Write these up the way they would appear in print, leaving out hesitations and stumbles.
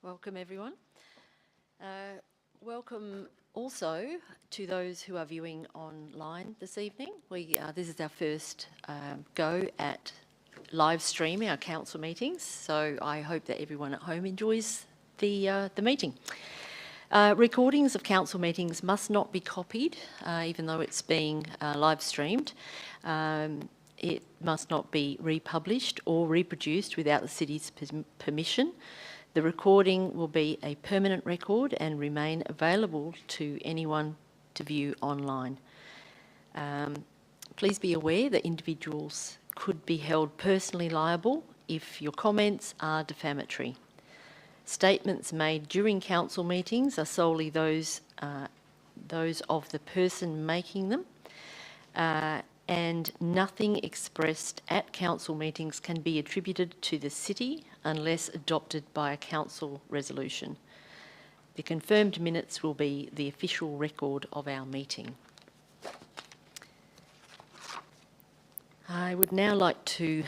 Welcome everyone. Welcome also to those who are viewing online this evening. This is our first go at live streaming our council meetings, so I hope that everyone at home enjoys the meeting. Recordings of council meetings must not be copied, even though it's being live streamed. It must not be republished or reproduced without the city's permission. The recording will be a permanent record and remain available to anyone to view online. Please be aware that individuals could be held personally liable if your comments are defamatory. Statements made during council meetings are solely those of the person making them, and nothing expressed at council meetings can be attributed to the city unless adopted by a council resolution. The confirmed minutes will be the official record of our meeting. I would now like to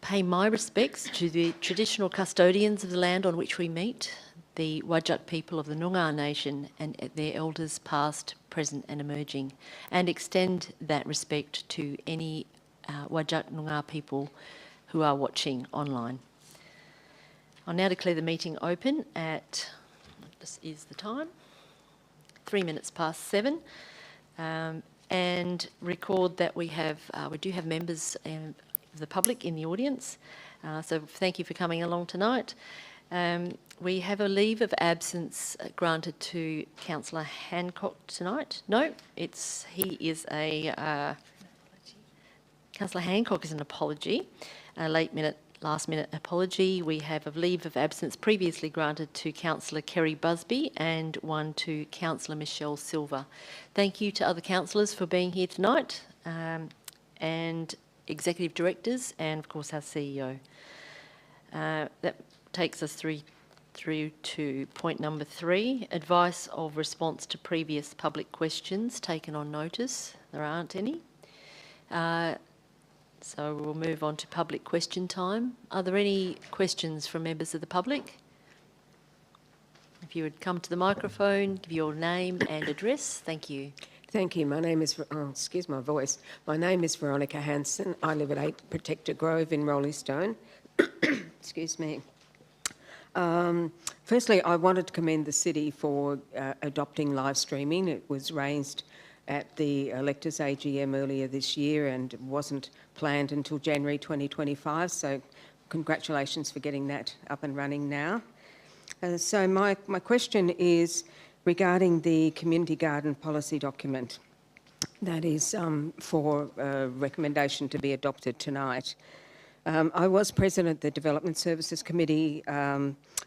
pay my respects to the traditional custodians of the land on which we meet, the Whadjuk people of the Noongar Nation and their elders past, present and emerging, and extend that respect to any Whadjuk Noongar people who are watching online. I'll now declare the meeting open at, this is the time, 7:03, and record that we do have members of the public in the audience, so thank you for coming along tonight. We have a leave of absence granted to Councillor Hancock tonight. No, Councillor Hancock is an apology, a last minute apology. We have a leave of absence previously granted to Councillor Kerry Busby and one to Councillor Michelle Silver. Thank you to other councillors for being here tonight, and executive directors, and of course our CEO. That takes us through to point number 3, advice of response to previous public questions taken on notice. There aren't any. So we'll move on to public question time. Are there any questions from members of the public? If you would come to the microphone, give your name and address. Thank you. Thank you. My name is, excuse my voice. My name is Veronica Hanson. I live at 8 Protector Grove in Roleystone. Excuse me. Firstly, I wanted to commend the city for adopting live streaming. It was raised at the electors' AGM earlier this year and wasn't planned until January 2025, so congratulations for getting that up and running now. So my question is regarding the community garden policy document that is for recommendation to be adopted tonight. I was president of the Development Services Committee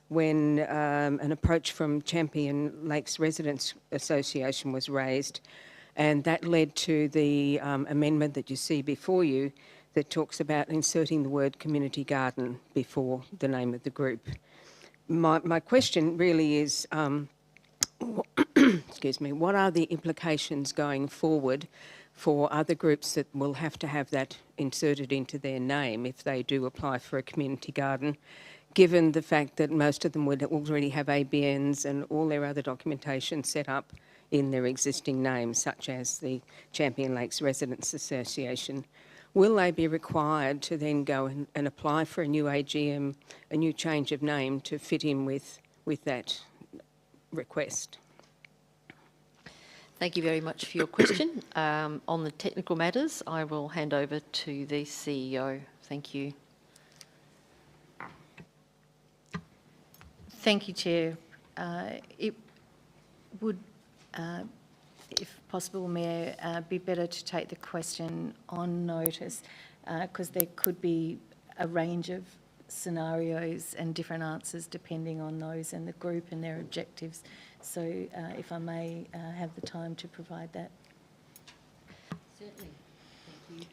when an approach from Champion Lakes Residents Association was raised, and that led to the amendment that you see before you that talks about inserting the word community garden before the name of the group. My question really is, excuse me, what are the implications going forward for other groups that will have to have that inserted into their name if they do apply for a community garden, given the fact that most of them would already have ABNs and all their other documentation set up in their existing names, such as the Champion Lakes Residents Association? Will they be required to then go and apply for a new AGM, a new change of name to fit in with that request? Thank you very much for your question. On the technical matters, I will hand over to the CEO. Thank you. Thank you, Chair. It would, if possible, Mayor, be better to take the question on notice, because there could be a range of scenarios and different answers depending on those and the group and their objectives. So if I may have the time to provide that. Certainly. Thank you.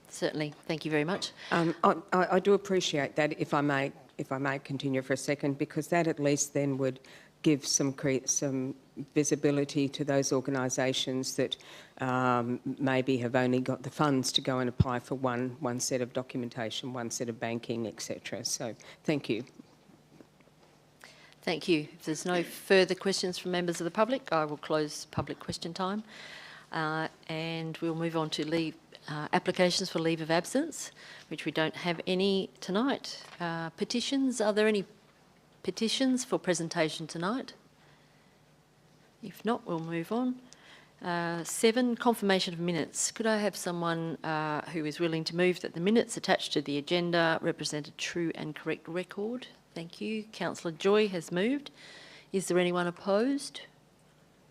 Certainly. Thank you very much. I do appreciate that, if I may continue for a second, because that at least then would give some visibility to those organisations that maybe have only got the funds to go and apply for one set of documentation, one set of banking, etc. So thank you. Thank you. If there's no further questions from members of the public, I will close public question time. And we'll move on to leave applications for leave of absence, which we don't have any tonight. Petitions, are there any petitions for presentation tonight? If not, we'll move on. 7, confirmation of minutes. Could I have someone who is willing to move that the minutes attached to the agenda represent a true and correct record? Thank you. Councillor Joy has moved. Is there anyone opposed?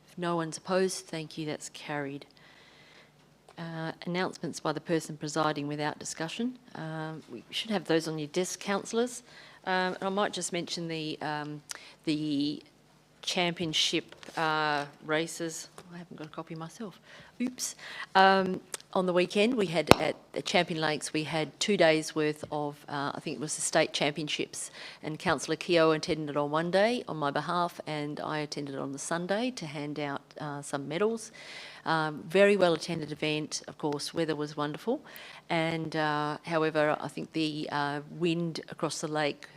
If no one's opposed, thank you, that's carried. Announcements by the person presiding without discussion. We should have those on your desk, councillors. I might just mention the championship races. I haven't got a copy myself. Oops. On the weekend, we had at the Champion Lakes, we had 2 days worth of, I think it was the state championships, and Councillor Keogh attended on one day on my behalf, and I attended on the Sunday to hand out some medals. Very well attended event, of course, weather was wonderful, and however, I think the wind across the lake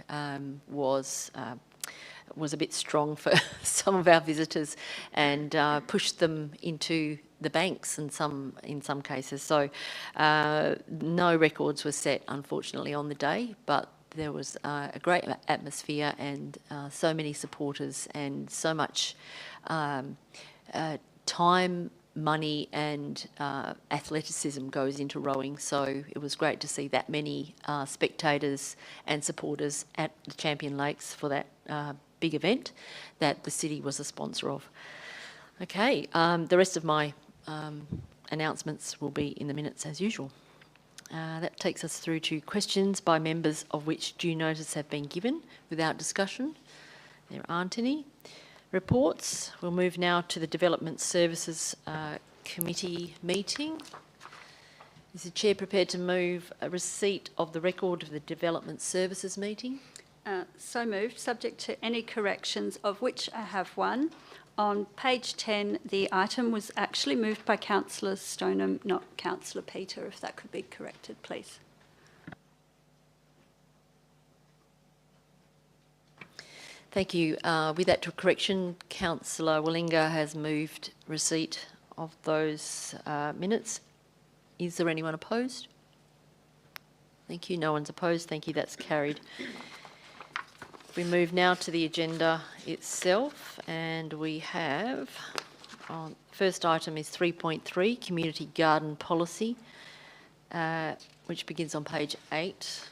was a bit strong for some of our visitors and pushed them into the banks in some cases. So no records were set, unfortunately, on the day, but there was a great atmosphere and so many supporters and so much time, money and athleticism goes into rowing. So it was great to see that many spectators and supporters at the Champion Lakes for that big event that the city was a sponsor of. Okay, the rest of my announcements will be in the minutes as usual. That takes us through to questions by members of which due notice have been given without discussion. There aren't any. Reports. We'll move now to the Development Services Committee meeting. Is the Chair prepared to move a receipt of the record of the Development Services meeting? So moved, subject to any corrections, of which I have one. On page 10, the item was actually moved by Councillor Stoneham, not Councillor Peter, if that could be corrected, please. Thank you. With that correction, Councillor Wielinga has moved receipt of those minutes. Is there anyone opposed? Thank you. No one's opposed. Thank you. That's carried. We move now to the agenda itself, and we have, first item is 3.3, Community Garden Policy, which begins on page 8.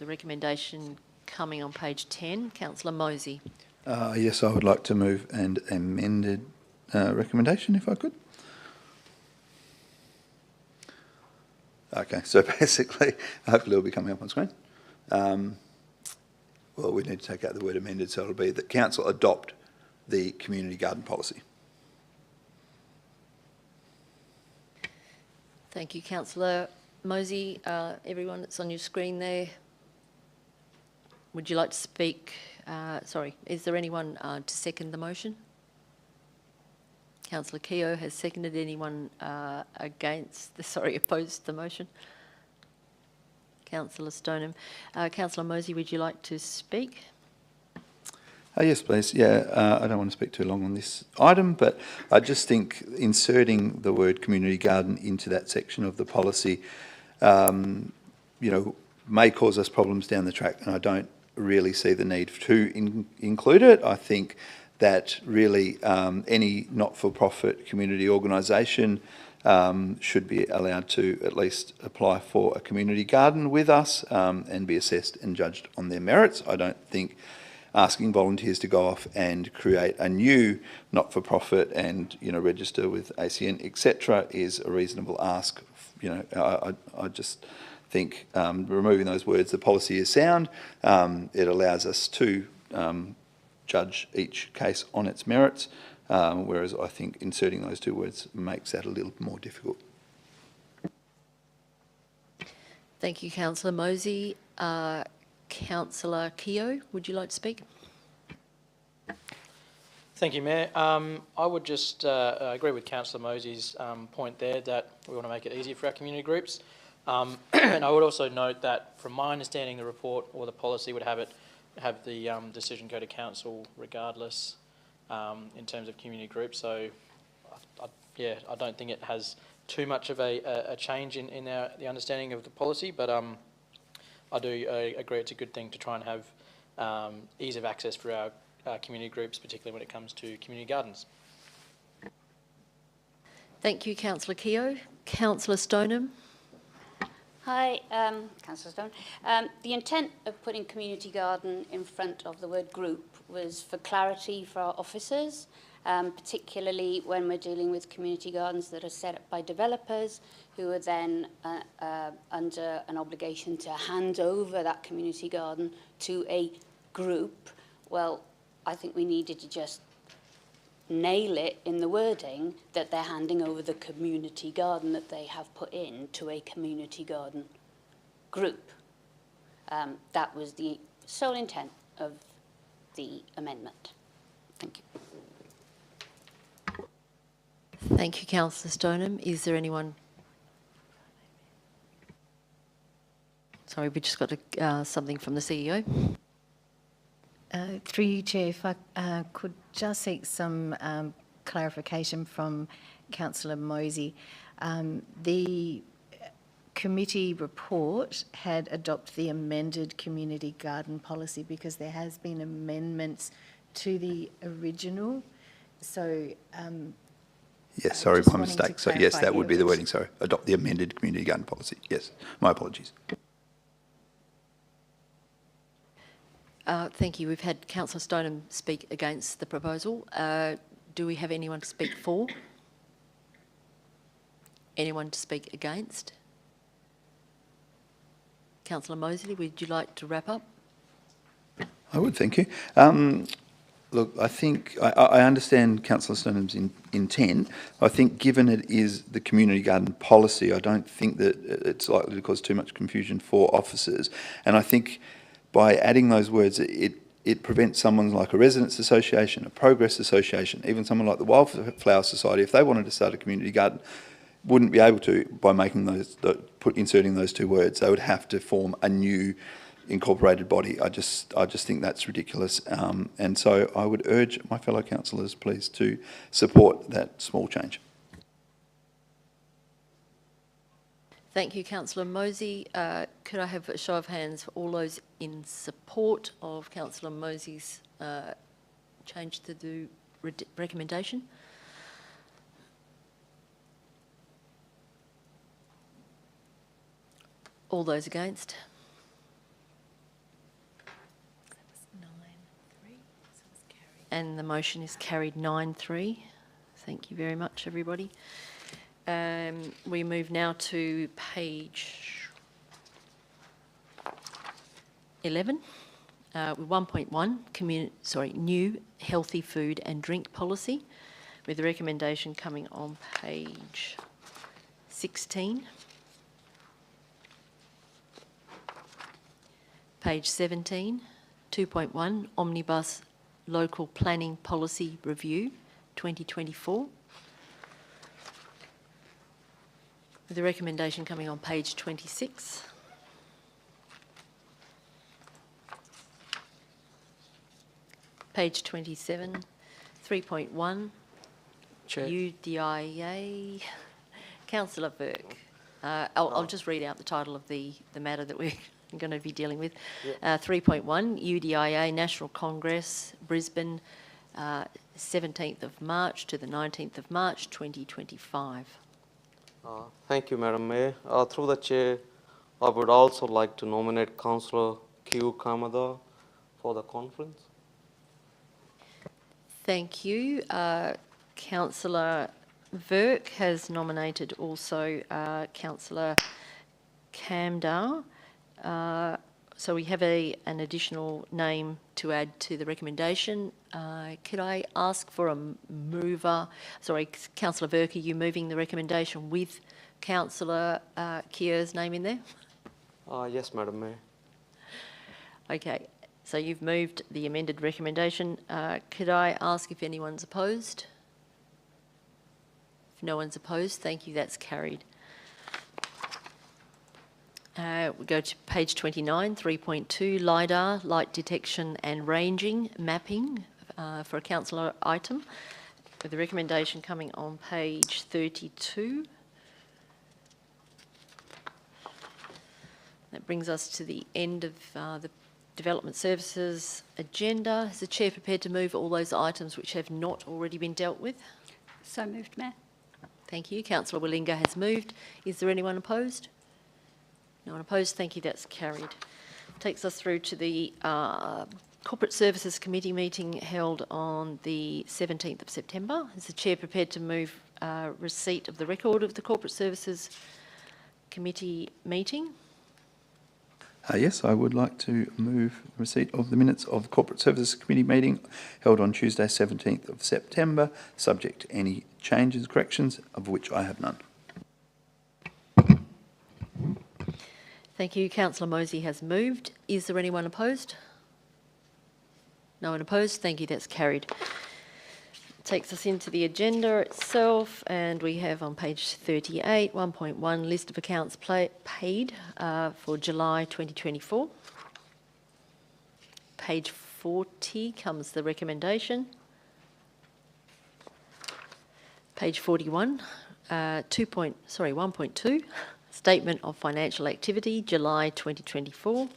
The recommendation coming on page 10. Councillor Mosey. Yes, I would like to move an amended recommendation, if I could. Okay, so basically, hopefully it'll be coming up on screen. Well, we need to take out the word amended, so it'll be that Council adopt the community garden policy. Thank you, Councillor Mosey. Everyone that's on your screen there, would you like to speak? Sorry, is there anyone to second the motion? Councillor Keogh has seconded. Anyone opposed the motion? Councillor Stoneham. Councillor Mosey, would you like to speak? Yes, please. Yeah, I don't want to speak too long on this item, but I just think inserting the word community garden into that section of the policy, may cause us problems down the track, and I don't really see the need to include it. I think that really any not-for-profit community organisation should be allowed to at least apply for a community garden with us and be assessed and judged on their merits. I don't think asking volunteers to go off and create a new not-for-profit and register with ACN, etc., is a reasonable ask. I just think removing those words, the policy is sound. It allows us to judge each case on its merits. Whereas I think inserting those two words makes that a little more difficult. Thank you, Councillor Mosey. Councillor Keogh, would you like to speak? Thank you, Mayor. I would just agree with Councillor Mosey's point there that we want to make it easier for our community groups. And I would also note that from my understanding, the report or the policy would have it have the decision go to council regardless in terms of community groups. So, I don't think it has too much of a change in the understanding of the policy, but I do agree it's a good thing to try and have ease of access for our community groups, particularly when it comes to community gardens. Thank you, Councillor Keogh. Councillor Stoneham. Hi, Councillor Stone. The intent of putting community garden in front of the word group was for clarity for our officers, particularly when we're dealing with community gardens that are set up by developers who are then under an obligation to hand over that community garden to a group. Well, I think we needed to just nail it in the wording that they're handing over the community garden that they have put in to a community garden group. That was the sole intent of the amendment. Thank you. Thank you, Councillor Stoneham. Is there anyone? Sorry, we just got something from the CEO. Through you, Chair, if I could just seek some clarification from Councillor Mosey. The committee report had adopted the amended community garden policy because there has been amendments to the original. So, yes, sorry, my mistake. So yes, that would be the wording. Sorry, adopt the amended community garden policy. Yes, my apologies. Thank you. We've had Councillor Stoneham speak against the proposal. Do we have anyone to speak for? Anyone to speak against? Councillor Mosley, would you like to wrap up? I would, thank you. Look, I think I understand Councillor Stoneham's intent. I think given it is the community garden policy, I don't think that it's likely to cause too much confusion for officers. And I think by adding those words, it prevents someone like a residents association, a progress association, even someone like the Wildflower Society, if they wanted to start a community garden, wouldn't be able to by making inserting those two words. They would have to form a new incorporated body. I just think that's ridiculous. And so I would urge my fellow councillors, please, to support that small change. Thank you, Councillor Mosey. Could I have a show of hands for all those in support of Councillor Mosey's change to the recommendation? All those against? And the motion is carried 9-3. Thank you very much, everybody. We move now to page 11, 1.1, new healthy food and drink policy, with the recommendation coming on page 16. Page 17, 2.1, Omnibus Local Planning Policy Review 2024. With the recommendation coming on page 26. Page 27, 3.1, Chair. UDIA. Councillor Virk. I'll just read out the title of the matter that we're going to be dealing with. 3.1, UDIA National Congress, Brisbane, 17th of March to the 19th of March 2025. Thank you, Madam Mayor. Through the Chair, I would also like to nominate Councillor Keyur Kamdar for the conference. Thank you. Councillor Virk has nominated also Councillor Kamdar. So we have an additional name to add to the recommendation. Could I ask for a mover? Sorry, Councillor Virk, are you moving the recommendation with Councillor Keogh's name in there? Yes, Madam Mayor. Okay, so you've moved the amended recommendation. Could I ask if anyone's opposed? If no one's opposed, thank you, that's carried. We go to page 29, 3.2, LiDAR, light detection and ranging mapping for a councillor item, with the recommendation coming on page 32. That brings us to the end of the Development Services agenda. Is the Chair prepared to move all those items which have not already been dealt with? So moved, Mayor. Thank you. Councillor Wielinga has moved. Is there anyone opposed? No one opposed. Thank you. That's carried. Takes us through to the Corporate Services Committee meeting held on the 17th of September. Is the Chair prepared to move receipt of the record of the Corporate Services Committee meeting? Yes, I would like to move receipt of the minutes of the Corporate Services Committee meeting held on Tuesday 17th of September, subject to any changes, corrections, of which I have none. Thank you. Councillor Mosey has moved. Is there anyone opposed? No one opposed. Thank you. That's carried. Takes us into the agenda itself, and we have on page 38, 1.1, list of accounts paid for July 2024. Page 40 comes the recommendation. Page 41, 1.2, statement of financial activity, July 2024,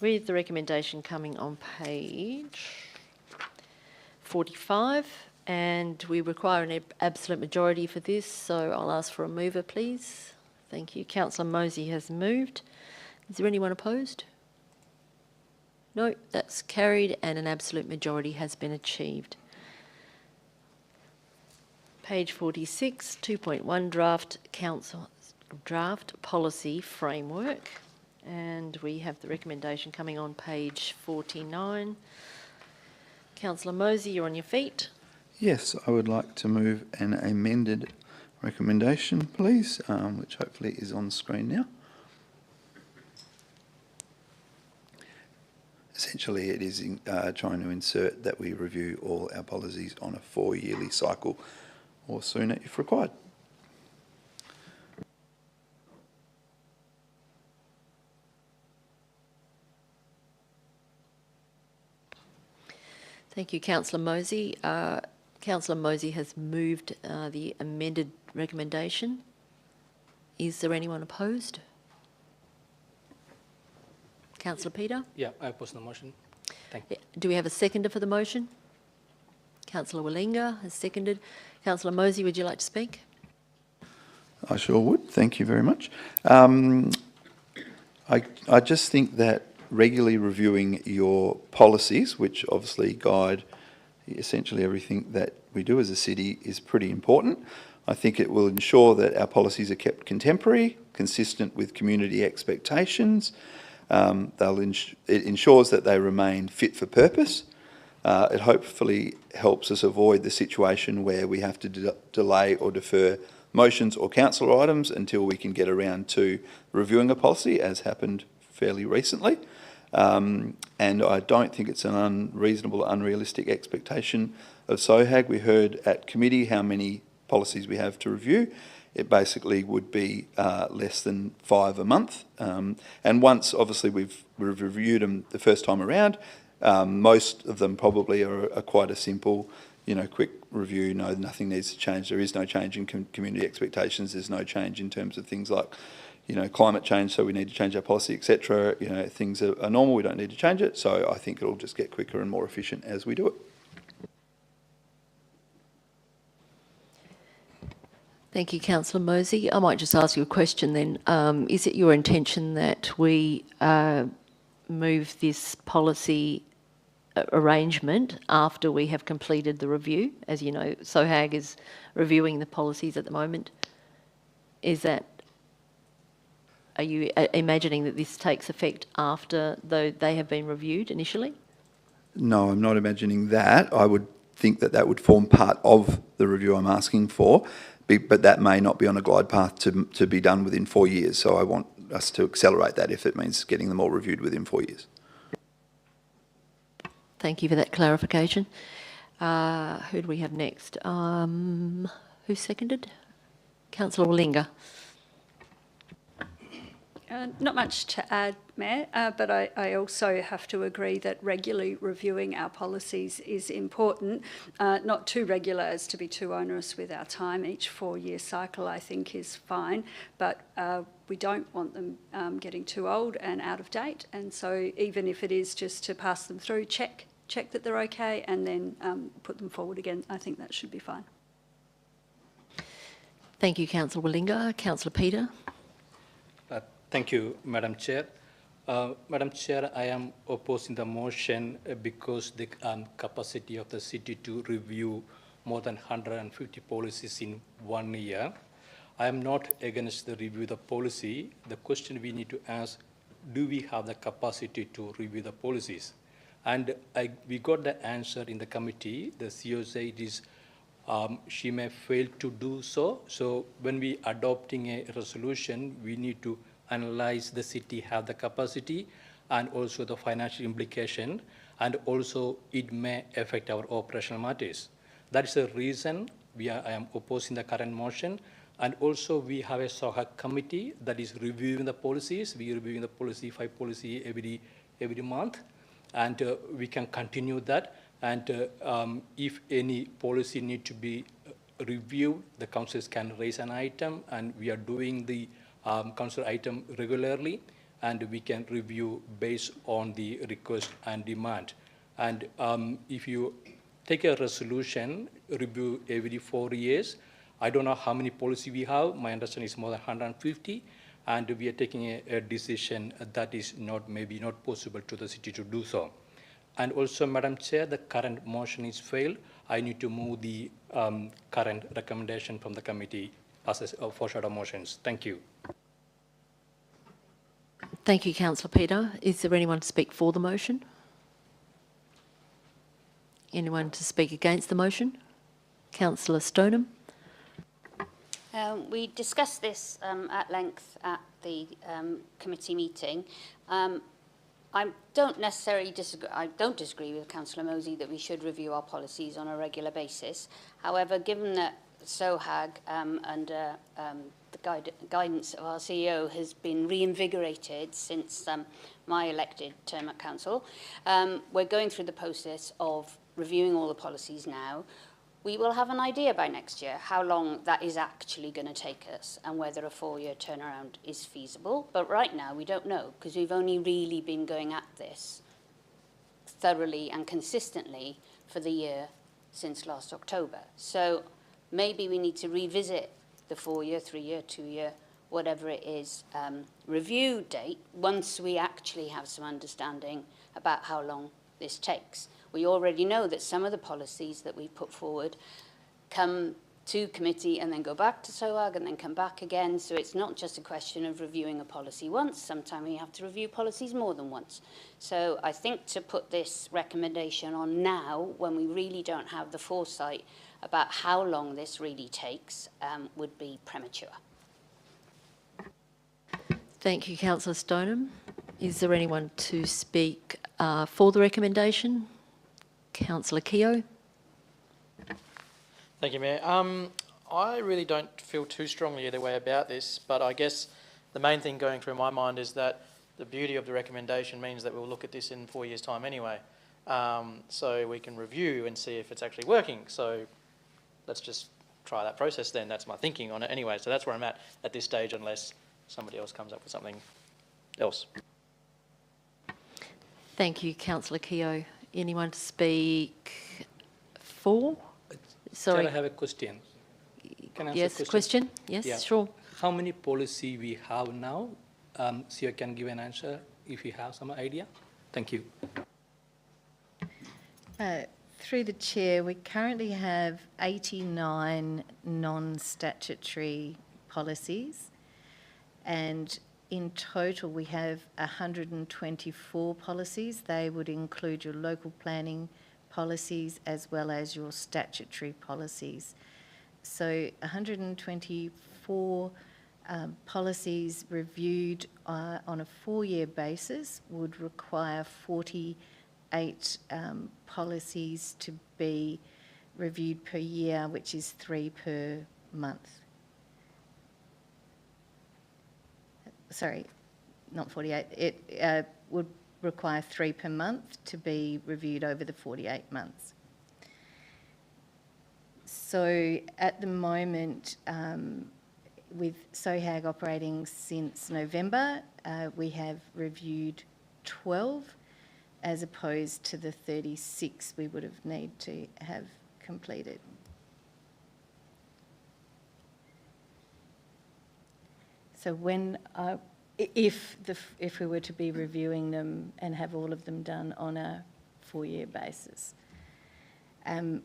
with the recommendation coming on page 45, and we require an absolute majority for this, so I'll ask for a mover, please. Thank you. Councillor Mosey has moved. Is there anyone opposed? No, that's carried, and an absolute majority has been achieved. Page 46, 2.1, draft policy framework, and we have the recommendation coming on page 49. Councillor Mosey, you're on your feet. Yes, I would like to move an amended recommendation, please, which hopefully is on screen now. Essentially, it is trying to insert that we review all our policies on a 4-yearly cycle or sooner if required. Thank you, Councillor Mosey. Councillor Mosey has moved the amended recommendation. Is there anyone opposed? Councillor Peter? Yeah, I oppose the motion. Thank you. Do we have a seconder for the motion? Councillor Wielinga has seconded. Councillor Mosey, would you like to speak? I sure would. Thank you very much. I just think that regularly reviewing your policies, which obviously guide essentially everything that we do as a city, is pretty important. I think it will ensure that our policies are kept contemporary, consistent with community expectations. It ensures that they remain fit for purpose. It hopefully helps us avoid the situation where we have to delay or defer motions or council items until we can get around to reviewing a policy, as happened fairly recently. And I don't think it's an unreasonable, unrealistic expectation of SOHAG. We heard at committee how many policies we have to review. It basically would be less than 5 a month. And once, obviously, we've reviewed them the first time around, most of them probably are quite a simple, quick review. No, nothing needs to change. There is no change in community expectations. There's no change in terms of things like climate change, so we need to change our policy, etc. Things are normal, we don't need to change it. So I think it'll just get quicker and more efficient as we do it. Thank you, Councillor Mosey. I might just ask you a question then. Is it your intention that we move this policy arrangement after we have completed the review? As you know, SOHAG is reviewing the policies at the moment. Are you imagining that this takes effect after they have been reviewed initially? No, I'm not imagining that. I would think that would form part of the review I'm asking for, but that may not be on a glide path to be done within 4 years. So I want us to accelerate that if it means getting them all reviewed within 4 years. Thank you for that clarification. Who do we have next? Who seconded? Councillor Wielinga. Not much to add, Mayor, but I also have to agree that regularly reviewing our policies is important. Not too regular as to be too onerous with our time. Each 4-year cycle, I think, is fine, but we don't want them getting too old and out of date. And so even if it is just to pass them through, check that they're okay, and then put them forward again, I think that should be fine. Thank you, Councillor Wielinga. Councillor Peter. Thank you, Madam Chair. Madam Chair, I am opposing the motion because the capacity of the city to review more than 150 policies in 1 year. I am not against the review the policy. The question we need to ask, do we have the capacity to review the policies? And we got the answer in the committee. The CEO said it is she may fail to do so. So when we adopting a resolution, we need to analyze the city have the capacity and also the financial implication, and also it may affect our operational matters. That is the reason I am opposing the current motion. And also we have a SOHA committee that is reviewing the policies. We are reviewing the policy, 5 policy every month, and we can continue that. And if any policy need to be reviewed, the councils can raise an item, and we are doing the council item regularly, and we can review based on the request and demand. And if you take a resolution, review every 4 years, I don't know how many policy we have. My understanding is more than 150, and we are taking a decision that is maybe not possible to the city to do so. And also, Madam Chair, the current motion is failed. I need to move the current recommendation from the committee as foreshadow motions. Thank you. Thank you, Councillor Peter. Is there anyone to speak for the motion? Anyone to speak against the motion? Councillor Stoneham. We discussed this at length at the committee meeting. I don't necessarily disagree. I don't disagree with Councillor Mosey that we should review our policies on a regular basis. However, given that SOHAG under the guidance of our CEO has been reinvigorated since my elected term at council, we're going through the process of reviewing all the policies now. We will have an idea by next year how long that is actually going to take us and whether a 4-year turnaround is feasible. But right now we don't know, because we've only really been going at this thoroughly and consistently for the year since last October. So maybe we need to revisit the 4-year, 3-year, 2-year, whatever it is, review date once we actually have some understanding about how long this takes. We already know that some of the policies that we put forward come to committee and then go back to SOHAG and then come back again. So it's not just a question of reviewing a policy once. Sometimes we have to review policies more than once. So I think to put this recommendation on now, when we really don't have the foresight about how long this really takes, would be premature. Thank you, Councillor Stoneham. Is there anyone to speak for the recommendation? Councillor Keogh. Thank you, Mayor. I really don't feel too strongly either way about this, but I guess the main thing going through my mind is that the beauty of the recommendation means that we'll look at this in 4 years' time anyway. So we can review and see if it's actually working. So let's just try that process then. That's my thinking on it anyway. So that's where I'm at this stage, unless somebody else comes up with something else. Thank you, Councillor Keogh. Anyone to speak for? Sorry. I have a question. Can I ask yes, a question? Yes, yeah. sure. How many policy we have now? So you can give an answer if you have some idea. Thank you. Through the chair, we currently have 89 non-statutory policies, and in total we have 124 policies. They would include your local planning policies as well as your statutory policies. So 124 policies reviewed on a 4-year basis would require 48 policies to be reviewed per year, which is 3 per month. Sorry, not 48, it would require 3 per month to be reviewed over the 48 months. So at the moment, with SOHAG operating since November, we have reviewed 12 as opposed to the 36 we would have need to have completed. So when, if we were to be reviewing them and have all of them done on a 4-year basis.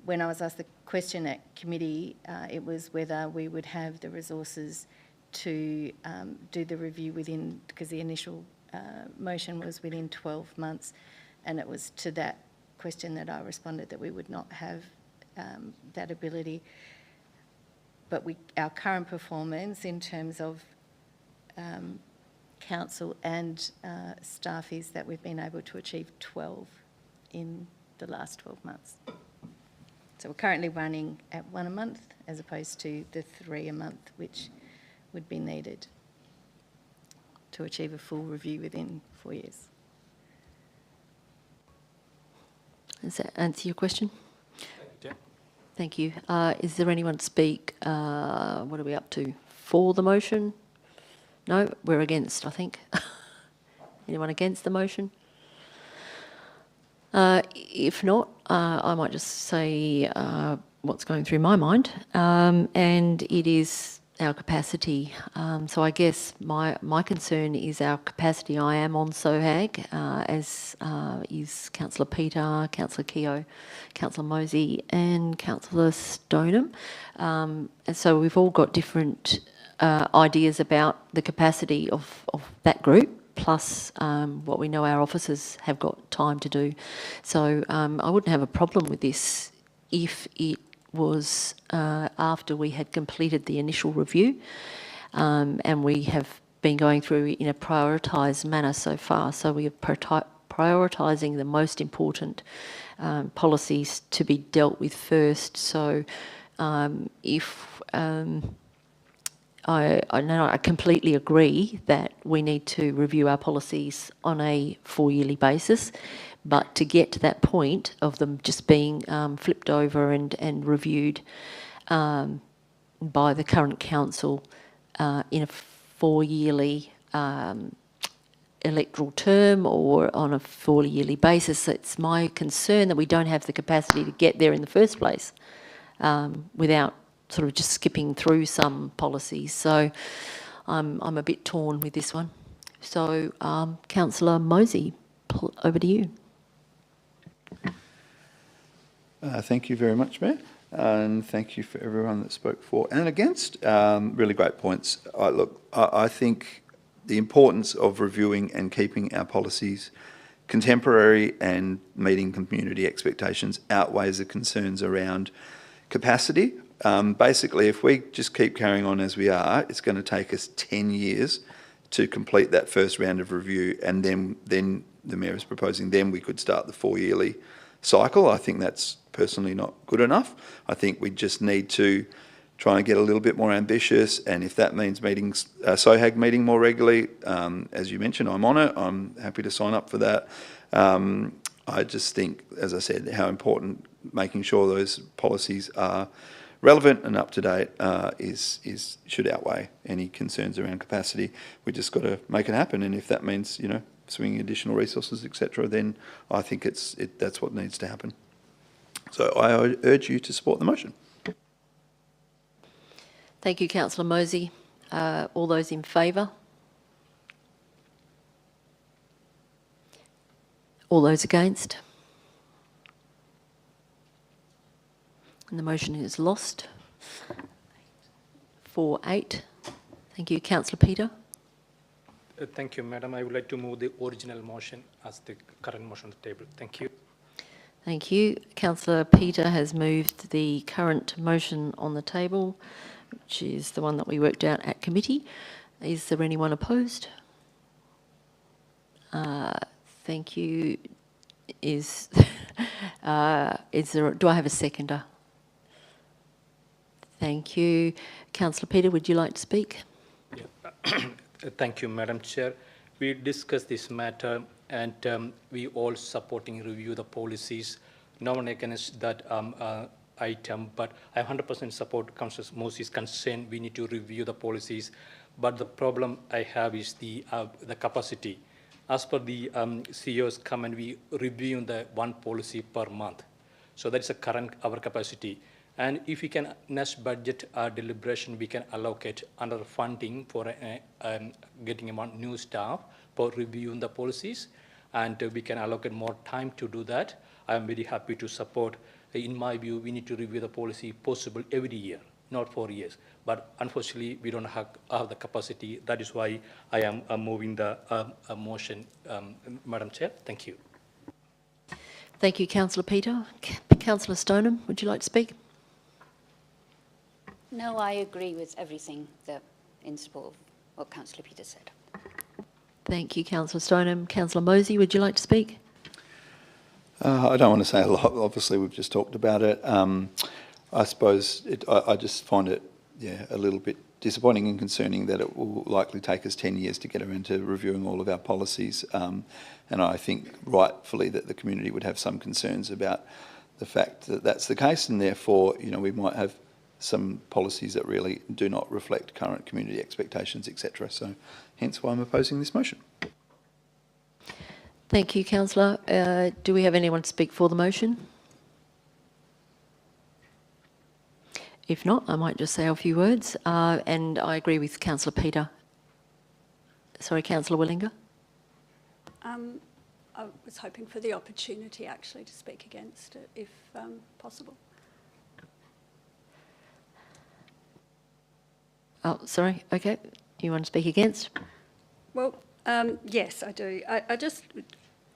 When I was asked the question at committee, it was whether we would have the resources to do the review within, because the initial motion was within 12 months, and it was to that question that I responded that we would not have that ability. But our current performance in terms of council and staff is that we've been able to achieve 12 in the last 12 months. So we're currently running at 1 a month as opposed to the 3 a month, which would be needed to achieve a full review within 4 years. Does that answer your question? Yeah. Thank you. Is there anyone to speak? What are we up to? For the motion? No, we're against, I think. Anyone against the motion? If not, I might just say what's going through my mind, and it is our capacity. So I guess my concern is our capacity. I am on SOHAG, as is Councillor Peter, Councillor Keogh, Councillor Mosey and Councillor Stoneham. And so we've all got different ideas about the capacity of that group, plus what we know our officers have got time to do. So I wouldn't have a problem with this if it was after we had completed the initial review, and we have been going through in a prioritised manner so far. So we are prioritising the most important policies to be dealt with first. So if I completely agree that we need to review our policies on a 4-yearly basis, but to get to that point of them just being flipped over and reviewed by the current council in a 4-yearly electoral term or on a 4-yearly basis, it's my concern that we don't have the capacity to get there in the first place without sort of just skipping through some policies. So I'm a bit torn with this one. So Councillor Mosey, over to you. Thank you very much, Mayor, and thank you for everyone that spoke for and against. Really great points. I think the importance of reviewing and keeping our policies contemporary and meeting community expectations outweighs the concerns around capacity. Basically, if we just keep carrying on as we are, it's going to take us 10 years to complete that first round of review, and then the Mayor is proposing then we could start the 4-yearly cycle. I think that's personally not good enough. I think we just need to try and get a little bit more ambitious, and if that means SOHAG meeting more regularly, as you mentioned, I'm on it. I'm happy to sign up for that. I just think, as I said, how important making sure those policies are relevant and up to date should outweigh any concerns around capacity. We just got to make it happen, and if that means swinging additional resources, etc., then I think that's what needs to happen. So I urge you to support the motion. Thank you, Councillor Mosey. All those in favour? All those against? And the motion is lost. 4-8. Thank you. Councillor Peter. Thank you, Madam. I would like to move the original motion as the current motion on the table. Thank you. Thank you. Councillor Peter has moved the current motion on the table, which is the one that we worked out at committee. Is there anyone opposed? Thank you. Do I have a seconder? Thank you. Councillor Peter, would you like to speak? Yeah. Thank you, Madam Chair. we discussed this matter, and we all supporting review the policies. No one against that item, but I 100% support Councillor Mosey's concern. We need to review the policies, but the problem I have is the capacity. As per the CEO's comment, we review the one policy per month. So that's the current our capacity. And if we can, next budget deliberation, we can allocate under funding for getting among new staff for reviewing the policies, and we can allocate more time to do that. I am very happy to support. In my view, we need to review the policy possible every year, not 4 years. But unfortunately, we don't have the capacity. That is why I am moving the motion, Madam Chair. Thank you. Thank you, Councillor Peter. Councillor Stoneham, would you like to speak? No, I agree with everything that in support of what Councillor Peter said. Thank you, Councillor Stoneham. Councillor Mosey, would you like to speak? I don't want to say a lot. Obviously, we've just talked about it. I suppose I just find it, a little bit disappointing and concerning that it will likely take us 10 years to get around to reviewing all of our policies. And I think rightfully that the community would have some concerns about the fact that that's the case, and therefore, we might have some policies that really do not reflect current community expectations, etc. So hence why I'm opposing this motion. Thank you, Councillor. Do we have anyone to speak for the motion? If not, I might just say a few words. And I agree with Councillor Peter. Sorry, Councillor Wielinga? I was hoping for the opportunity actually to speak against it, if possible. Oh, sorry. Okay. You want to speak against? Well, yes, I do. I just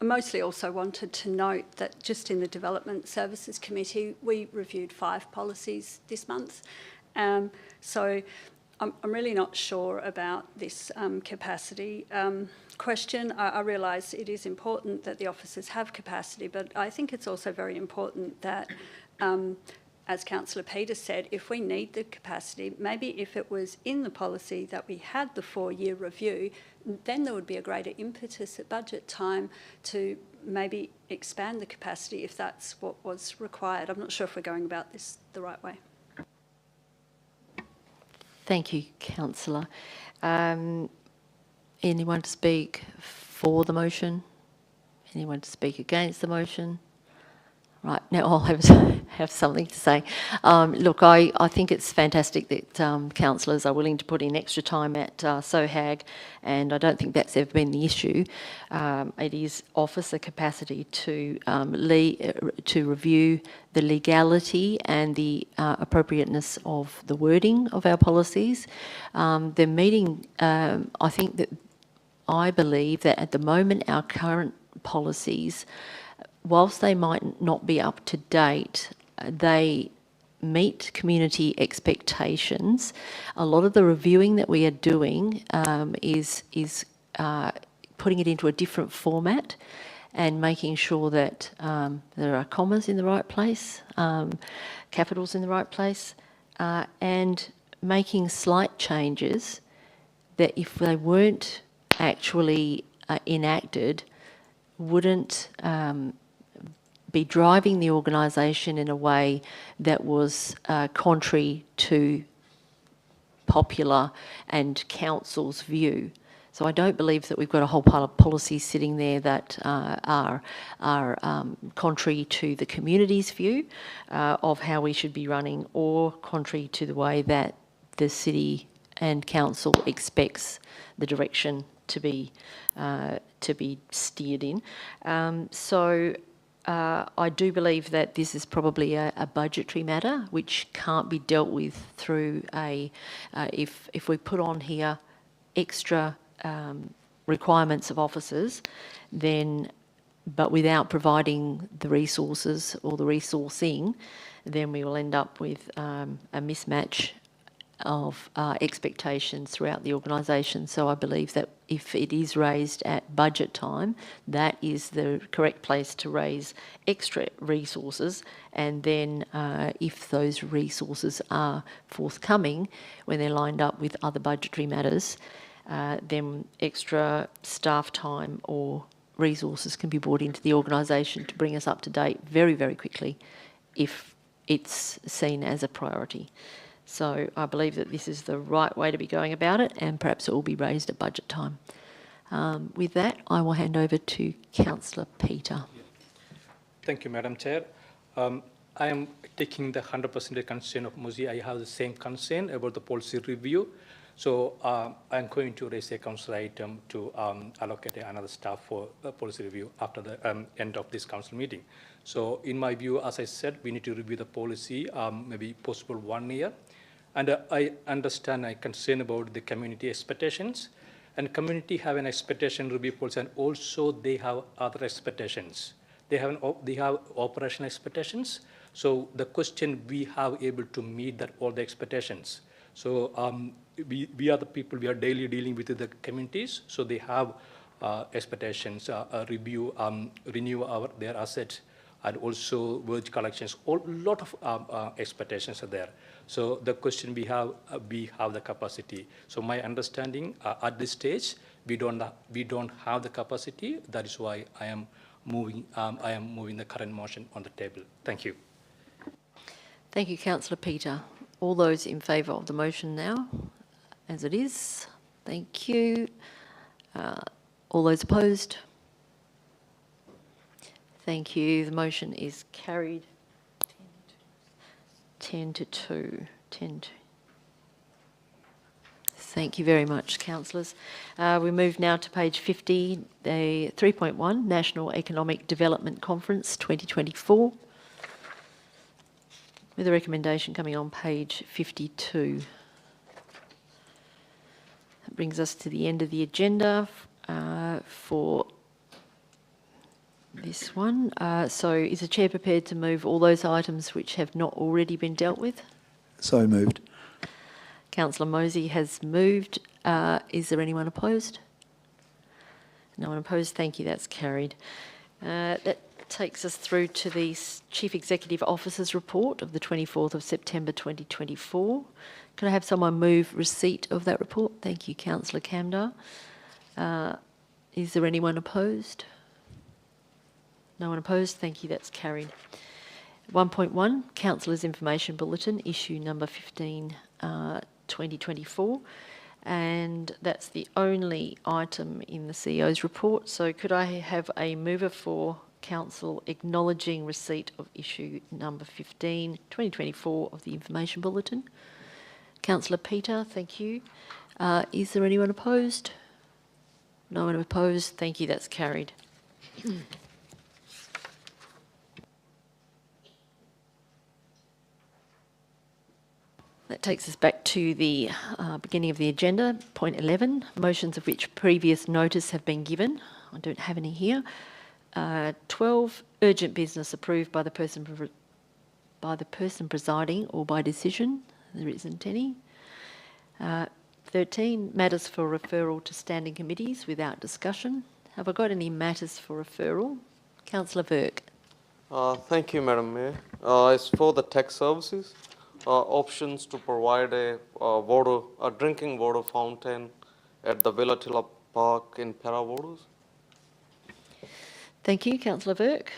mostly also wanted to note that just in the Development Services Committee, we reviewed 5 policies this month. So I'm really not sure about this capacity question. I realise it is important that the officers have capacity, but I think it's also very important that as Councillor Peter said, if we need the capacity, maybe if it was in the policy that we had the 4-year review, then there would be a greater impetus at budget time to maybe expand the capacity if that's what was required. I'm not sure if we're going about this the right way. Thank you, Councillor. Anyone to speak for the motion? Anyone to speak against the motion? Right, now I'll have something to say. Look, I think it's fantastic that councillors are willing to put in extra time at SOHAG, and I don't think that's ever been the issue. It is officer capacity to review the legality and the appropriateness of the wording of our policies. The meeting, I believe that at the moment our current policies, whilst they might not be up to date, they meet community expectations. A lot of the reviewing that we are doing is putting it into a different format and making sure that there are commas in the right place, capitals in the right place, and making slight changes that if they weren't actually enacted, wouldn't be driving the organisation in a way that was contrary to popular and council's view. So I don't believe that we've got a whole pile of policies sitting there that are contrary to the community's view of how we should be running, or contrary to the way that the city and council expects the direction to be steered in. I do believe that this is probably a budgetary matter which can't be dealt with through if we put on here extra requirements of officers, then, but without providing the resources or the resourcing, then we will end up with a mismatch of expectations throughout the organisation. So I believe that if it is raised at budget time, that is the correct place to raise extra resources, and then if those resources are forthcoming when they're lined up with other budgetary matters, then extra staff time or resources can be brought into the organisation to bring us up to date very, very quickly if it's seen as a priority. So I believe that this is the right way to be going about it, and perhaps it will be raised at budget time. With that, I will hand over to Councillor Peter. Thank you, Madam Chair. I am taking the 100% concern of Mosey. I have the same concern about the policy review. So I'm going to raise a council item to allocate another staff for policy review after the end of this council meeting. So in my view, as I said, we need to review the policy, maybe possible 1 year. And I understand I concern about the community expectations. And community have an expectation review policy, and also they have other expectations. They have operational expectations. So the question, we have able to meet that all the expectations. So we are the people, we are daily dealing with the communities. So they have expectations, review, renew their assets, and also wage collections. A lot of expectations are there. So the question we have the capacity. So my understanding at this stage, we don't have the capacity. That is why I am moving the current motion on the table. Thank you. Thank you, Councillor Peter. All those in favour of the motion now, as it is? Thank you. All those opposed? Thank you. The motion is carried 10 to 2. 10 to. Thank you very much, councillors. We move now to page 50, the 3.1 National Economic Development Conference 2024, with a recommendation coming on page 52. That brings us to the end of the agenda for this one. So is the Chair prepared to move all those items which have not already been dealt with? So moved. Councillor Mosey has moved. Is there anyone opposed? No one opposed. Thank you. That's carried. That takes us through to the Chief Executive Officer's report of the 24th of September 2024. Can I have someone move receipt of that report? Thank you, Councillor Kamdar. Is there anyone opposed? No one opposed. Thank you. That's carried. 1.1, Councillors' Information Bulletin, issue number 15, 2024. And that's the only item in the CEO's report. So could I have a mover for Council acknowledging receipt of issue number 15, 2024 of the Information Bulletin? Councillor Peter, thank you. Is there anyone opposed? No one opposed. Thank you. That's carried. That takes us back to the beginning of the agenda, point 11, motions of which previous notice have been given. I don't have any here. 12, urgent business approved by the person presiding or by decision. There isn't any. 13, matters for referral to standing committees without discussion. Have I got any matters for referral? Councillor Virk. Thank you, Madam Mayor. As for the tech services, options to provide a drinking water fountain at the Villatilla Park in Parawardus. Thank you, Councillor Virk.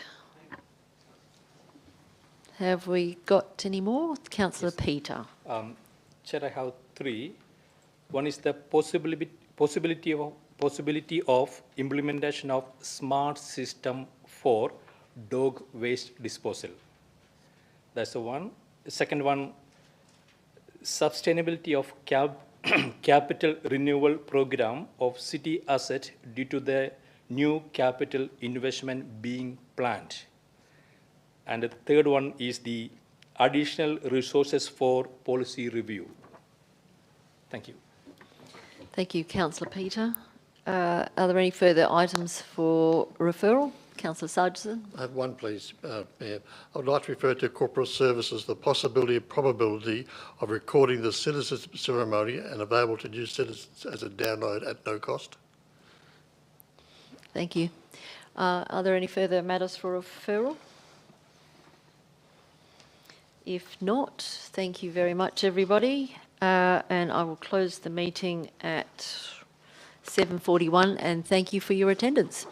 Have we got any more? Councillor Peter. Chair, I have 3. One is the possibility of implementation of smart system for dog waste disposal. That's the one. The second one, sustainability of capital renewal program of city asset due to the new capital investment being planned. And the third one is the additional resources for policy review. Thank you. Thank you, Councillor Peter. Are there any further items for referral? Councillor Sargeson. I have one, please, Mayor. I would like to refer to corporate services, the possibility and probability of recording the citizenship ceremony and available to new citizens as a download at no cost. Thank you. Are there any further matters for referral? If not, thank you very much, everybody. And I will close the meeting at 7:41, and thank you for your attendance.